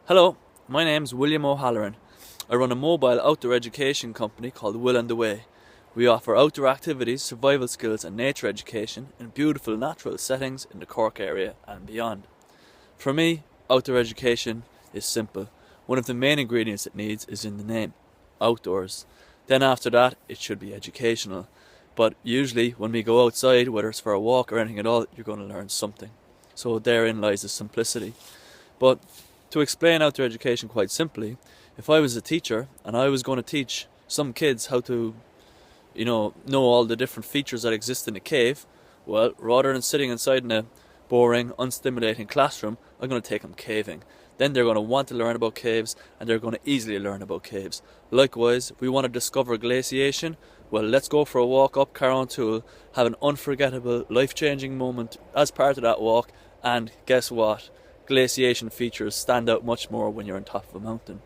Hello, my name's William O Halloran. I run a mobile outdoor education company called Will and the Way. We offer outdoor activities, survival skills and nature education in beautiful natural settings in the Cork area and beyond. For me, outdoor education is simple. One of the main ingredients it needs is in the name, outdoors. Then after that, it should be educational. But usually when we go outside, whether it's for a walk or anything at all, you're going to learn something. So therein lies the simplicity. But to explain outdoor education quite simply, if I was a teacher and I was going to teach some kids how to, know all the different features that exist in a cave, well, rather than sitting inside in a boring, unstimulating classroom, I'm going to take them caving. Then they're going to want to learn about caves and they're going to easily learn about caves. Likewise, if we want to discover glaciation, well, let's go for a walk up Carron Tool, have an unforgettable, life-changing moment as part of that walk, and guess what? Glaciation features stand out much more when you're on top of a mountain.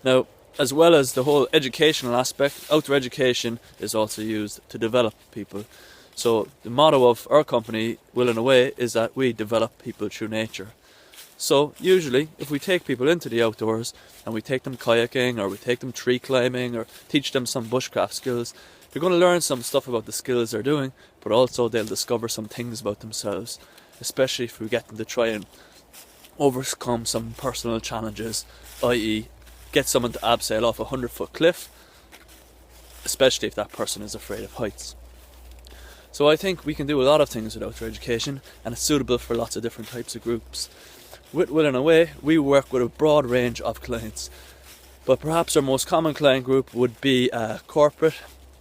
Now, as well as the whole educational aspect, outdoor education is also used to develop people. So the motto of our company, Will and Away, is that we develop people through nature. So usually, if we take people into the outdoors and we take them kayaking or we take them tree climbing or teach them some bushcraft skills, they're going to learn some stuff about the skills they're doing, but also they'll discover some things about themselves, especially if we get them to try and overcome some personal challenges, i.e. get someone to abseil off a 100-foot cliff, especially if that person is afraid of heights. So I think we can do a lot of things with outdoor education, and it's suitable for lots of different types of groups. With Will and Away, we work with a broad range of clients, but perhaps our most common client group would be corporate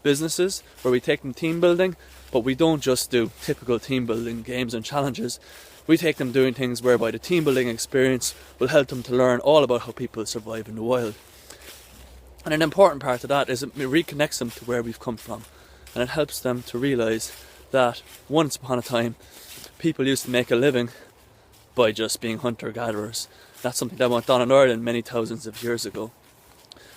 businesses, where we take them team building, but we don't just do typical team building games and challenges. We take them doing things whereby the team building experience will help them to learn all about how people survive in the wild. And an important part of that is it reconnects them to where we've come from, and it helps them to realise that once upon a time people used to make a living by just being hunter-gatherers. That's something that went on in Ireland many thousands of years ago.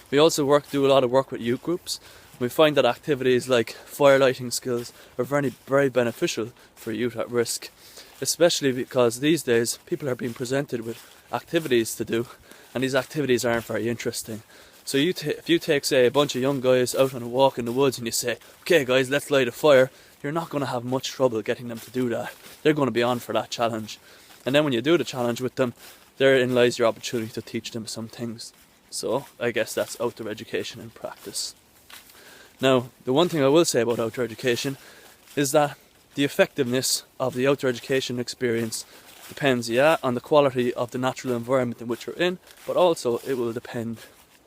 We also do a lot of work with youth groups. We find that activities like fire lighting skills are very beneficial for youth at risk, especially because these days people are being presented with activities to do, and these activities aren't very interesting. So if you take, say, a bunch of young guys out on a walk in the woods and you say, okay guys, let's light a fire, you're not going to have much trouble getting them to do that. They're going to be on for that challenge. And then when you do the challenge with them, therein lies your opportunity to teach them some things. So I guess that's outdoor education in practice. Now, the one thing I will say about outdoor education is that the effectiveness of the outdoor education experience depends, on the quality of the natural environment in which you're in, but also it will depend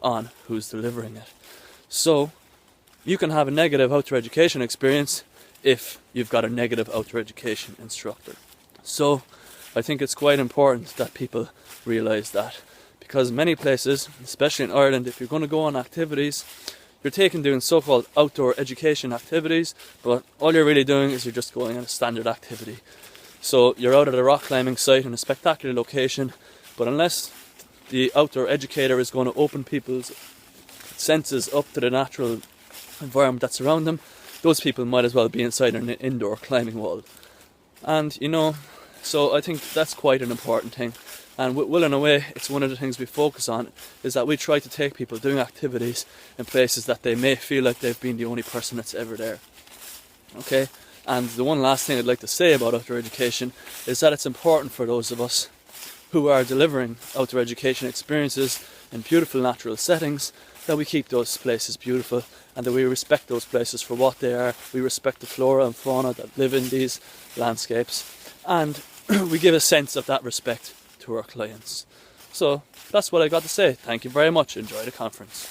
on who's delivering it. So, you can have a negative outdoor education experience if you've got a negative outdoor education instructor. So, I think it's quite important that people realise that, because many places, especially in Ireland, if you're going to go on activities, you're doing so-called outdoor education activities, but all you're really doing is you're just going on a standard activity. So you're out at a rock climbing site in a spectacular location, but unless the outdoor educator is going to open people's senses up to the natural environment that's around them, those people might as well be inside an indoor climbing wall. And so I think that's quite an important thing. And with Will and Away, it's one of the things we focus on, is that we try to take people doing activities in places that they may feel like they've been the only person that's ever there. Okay? And the one last thing I'd like to say about outdoor education is that it's important for those of us who are delivering outdoor education experiences in beautiful natural settings that we keep those places beautiful and that we respect those places for what they are. We respect the flora and fauna that live in these landscapes, and we give a sense of that respect to our clients. So that's what I got to say. Thank you very much. Enjoy the conference.